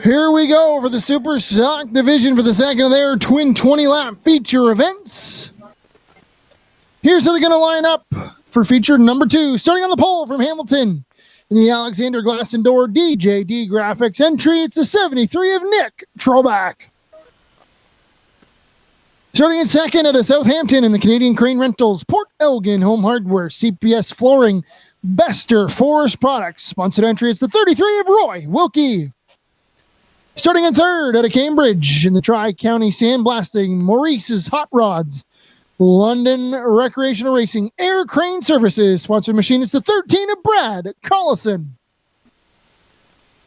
Here we go for the Super Stock Division for the second of their twin 20-lap feature events. Here's how they're going to line up for feature number 2. Starting on the pole from Hamilton in the Alexander Glass Indoor DJD Graphics entry, it's the 73 of Nick Troback. Starting in second at a Southampton in the Canadian Crane Rentals, Port Elgin Home Hardware, CPS Flooring, Bester Forest Products. Sponsored entry, it's the 33 of Roy Wilkie. Starting in third at a Cambridge in the Tri-County Sandblasting, Maurice's Hot Rods, London Recreational Racing, Air Crane Services. Sponsored machine is the 13 of Brad Collison.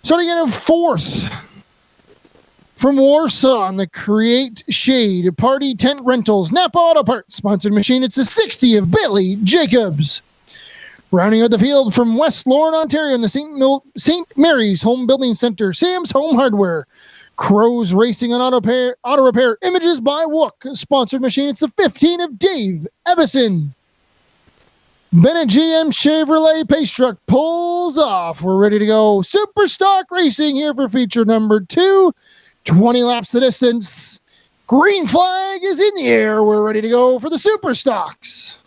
Starting in fourth from Warsaw in the Create Shade Party Tent Rentals, Napa Auto Parts. Sponsored machine, it's the 60 of Bailey Jakobs. Rounding out the field from West Lorne, Ontario in the St. Mary's Home Building Center, Sam's Home Hardware, Crows Racing and Auto Repair, Images by Wook. Sponsored machine, it's the 15 of Dave Evison. Bennett GM Chevrolet Pace Truck pulls off. We're ready to go. Super Stock Racing here for feature number 2. 20 laps the distance. Green flag is in the air. We're ready to go for the Super Stocks.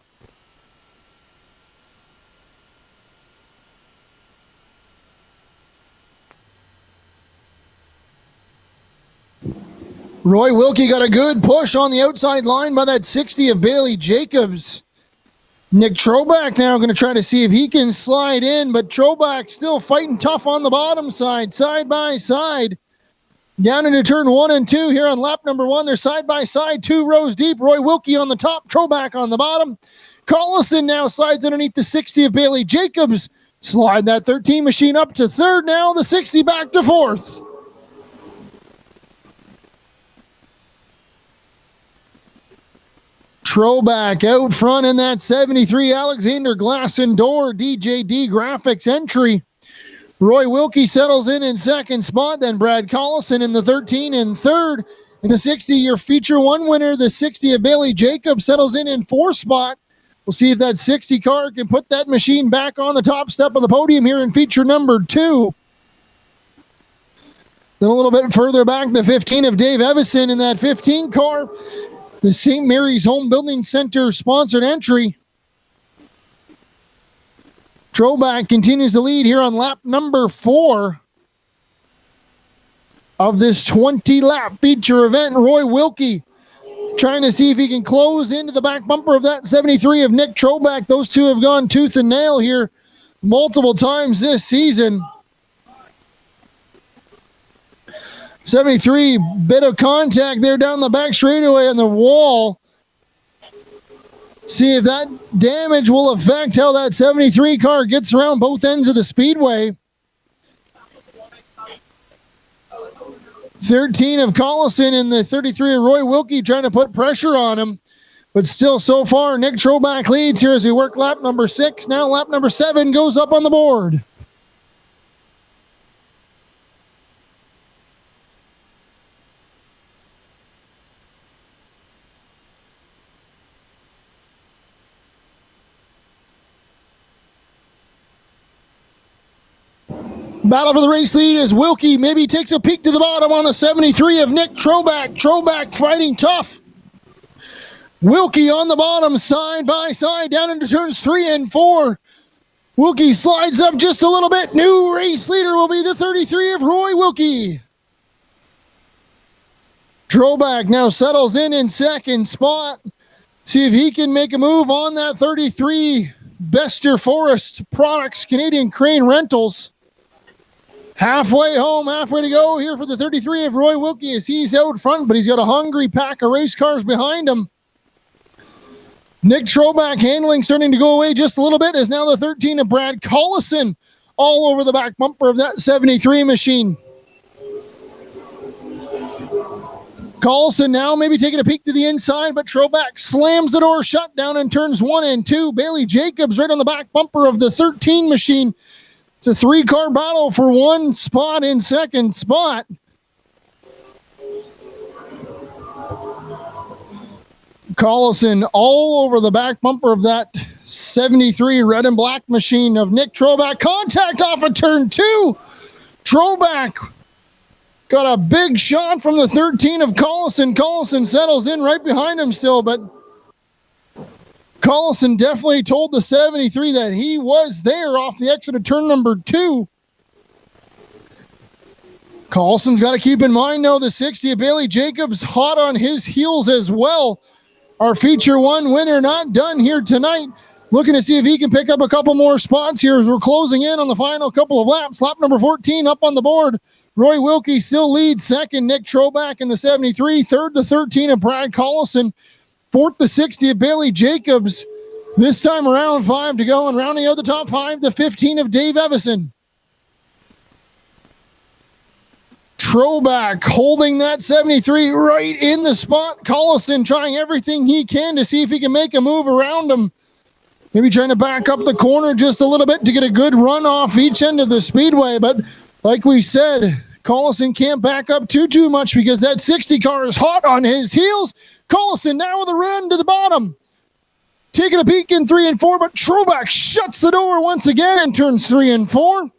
Roy Wilkie got a good push on the outside line by that 60 of Bailey Jakobs. Nick Troback now going to try to see if he can slide in, but Troback still fighting tough on the bottom side by side. Down into turn 1 and 2 here on lap number 1. They're side by side, 2 rows deep. Roy Wilkie on the top, Troback on the bottom. Collison now slides underneath the 60 of Bailey Jakobs. Slide that 13 machine up to third now, the 60 back to fourth. Troback out front in that 73 Alexander Glass Indoor DJD Graphics entry. Roy Wilkie settles in second spot, then Brad Collison in the 13 in third. In the 60, your feature 1 winner, the 60 of Bailey Jakobs, settles in fourth spot. We'll see if that 60 car can put that machine back on the top step of the podium here in feature number 2. Then a little bit further back, the 15 of Dave Evison in that 15 car. The St. Mary's Home Building Center sponsored entry. Troback continues to lead here on lap number 4 of this 20-lap feature event. Roy Wilkie trying to see if he can close into the back bumper of that 73 of Nick Troback. Those two have gone tooth and nail here multiple times this season. 73, bit of contact there down the back straightaway on the wall. See if that damage will affect how that 73 car gets around both ends of the speedway. 13 of Collison and the 33 of Roy Wilkie trying to put pressure on him. But still, so far, Nick Troback leads here as we work lap number 6. Now lap number 7 goes up on the board. Battle for the race lead as Wilkie maybe takes a peek to the bottom on the 73 of Nick Troback. Troback fighting tough. Wilkie on the bottom, side by side, down into turns 3 and 4. Wilkie slides up just a little bit. New race leader will be the 33 of Roy Wilkie. Troback now settles in second spot. See if he can make a move on that 33 Bester Forest Products Canadian Crane Rentals. Halfway home, halfway to go here for the 33 of Roy Wilkie as he's out front, but he's got a hungry pack of race cars behind him. Nick Troback handling starting to go away just a little bit as now the 13 of Brad Collison all over the back bumper of that 73 machine. Collison now maybe taking a peek to the inside, but Troback slams the door shut down in turns 1 and 2. Bailey Jakobs right on the back bumper of the 13 machine. It's a 3-car battle for one spot in second spot. Collison all over the back bumper of that 73 red and black machine of Nick Troback. Contact off of turn 2. Troback Got a big shot from the 13 of Collison. Collison settles in right behind him still, but Collison definitely told the 73 that he was there off the exit of turn number 2. Collison's got to keep in mind, though, the 60 of Bailey Jakobs hot on his heels as well. Our feature 1 winner not done here tonight. Looking to see if he can pick up a couple more spots here as we're closing in on the final couple of laps. Lap number 14 up on the board. Roy Wilkie still leads second. Nick Troback in the 73. Third, the 13 of Brad Collison. Fourth, the 60 of Bailey Jakobs. This time around, 5 to go. And rounding out the top 5, the 15 of Dave Evison. Troback holding that 73 right in the spot. Collison trying everything he can to see if he can make a move around him. Maybe trying to back up the corner just a little bit to get a good run off each end of the speedway. But like we said, Collison can't back up too much because that 60 car is hot on his heels. Collison now with a run to the bottom. Taking a peek in 3 and 4, but Troback shuts the door once again in turns 3 and 4.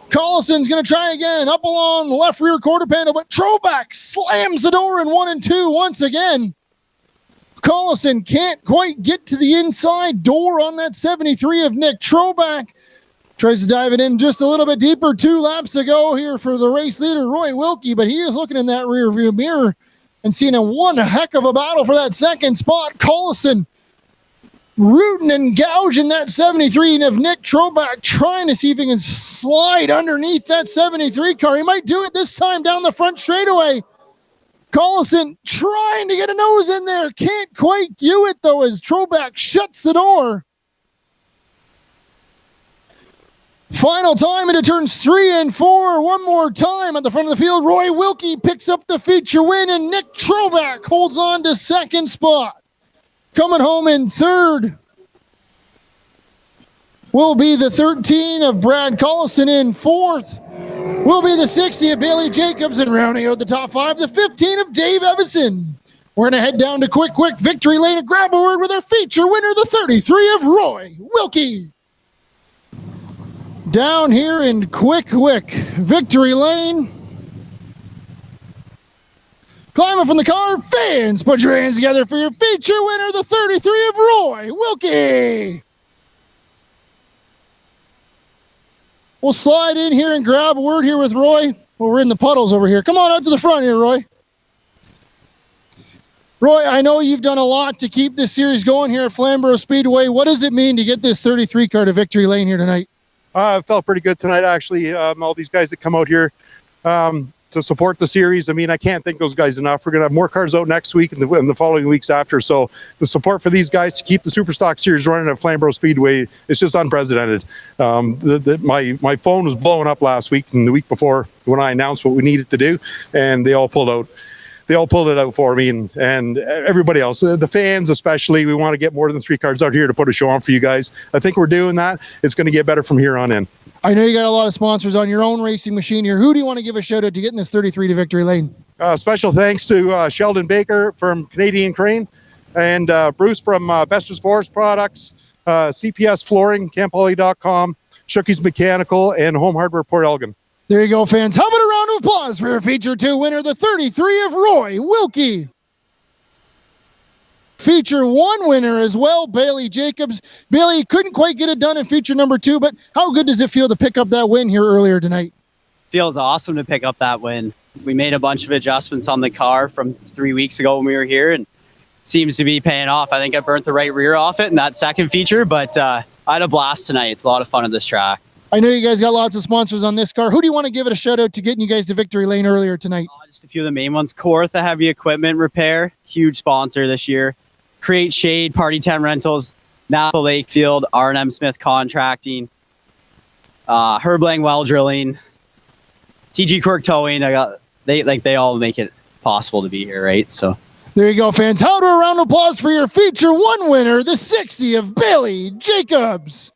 Collison's going to try again up along the left rear quarter panel, but Troback slams the door in 1 and 2 once again. Collison can't quite get to the inside door on that 73 of Nick Troback. Tries to dive it in just a little bit deeper 2 laps ago here for the race leader, Roy Wilkie, but he is looking in that rear view mirror and seeing one heck of a battle for that second spot. Collison rooting and gouging that 73 of Nick Troback, trying to see if he can slide underneath that 73 car. He might do it this time down the front straightaway. Collison trying to get a nose in there. Can't quite do it, though, as Troback shuts the door. Final time into turns 3 and 4. One more time at the front of the field. Roy Wilkie picks up the feature win, and Nick Troback holds on to second spot. Coming home in third will be the 13 of Brad Collison. In fourth will be the 60 of Bailey Jakobs, and rounding out the top 5, the 15 of Dave Evison. We're going to head down to Quick Victory Lane and grab a word with our feature winner, the 33 of Roy Wilkie. Down here in Quick Victory Lane. Climbing from the car, fans, put your hands together for your feature winner, the 33 of Roy Wilkie. We'll slide in here and grab a word here with Roy. Well, we're in the puddles over here. Come on out to the front here, Roy. Roy, I know you've done a lot to keep this series going here at Flamboro Speedway. What does it mean to get this 33 car to Victory Lane here tonight? It felt pretty good tonight, actually. All these guys that come out here to support the series. I mean, I can't thank those guys enough. We're going to have more cars out next week and the following weeks after. So the support for these guys to keep the Superstock series running at Flamboro Speedway is just unprecedented. My phone was blowing up last week and the week before when I announced what we needed to do, and they all pulled out. They all pulled it out for me and everybody else, the fans especially. We want to get more than 3 cars out here to put a show on for you guys. I think we're doing that. It's going to get better from here on in. I know you got a lot of sponsors on your own racing machine here. Who do you want to give a shout out to getting this 33 to Victory Lane? Special thanks to Sheldon Baker from Canadian Crane and Bruce from Besters Forest Products, CPS Flooring, CampHolly.com, Shookie's Mechanical, and Home Hardware Port Elgin. There you go, fans. How about a round of applause for your feature 2 winner, the 33 of Roy Wilkie. Feature 1 winner as well, Bailey Jakobs. Bailey couldn't quite get it done in feature number 2, but how good does it feel to pick up that win here earlier tonight? Feels awesome to pick up that win. We made a bunch of adjustments on the car from 3 weeks ago when we were here, and seems to be paying off. I think I burnt the right rear off it in that second feature, but I had a blast tonight. It's a lot of fun at this track. I know you guys got lots of sponsors on this car. Who do you want to give it a shout out to getting you guys to Victory Lane earlier tonight? Just a few of the main ones. Kawartha Heavy Equipment Repair, huge sponsor this year. Create Shade, Party 10 Rentals, Napa Lakefield, R&M Smith Contracting, Herblang Well Drilling, TG Quirk Towing. They all make it possible to be here, right? So there you go, fans. How to a round of applause for your feature 1 winner, the 60 of Bailey Jakobs.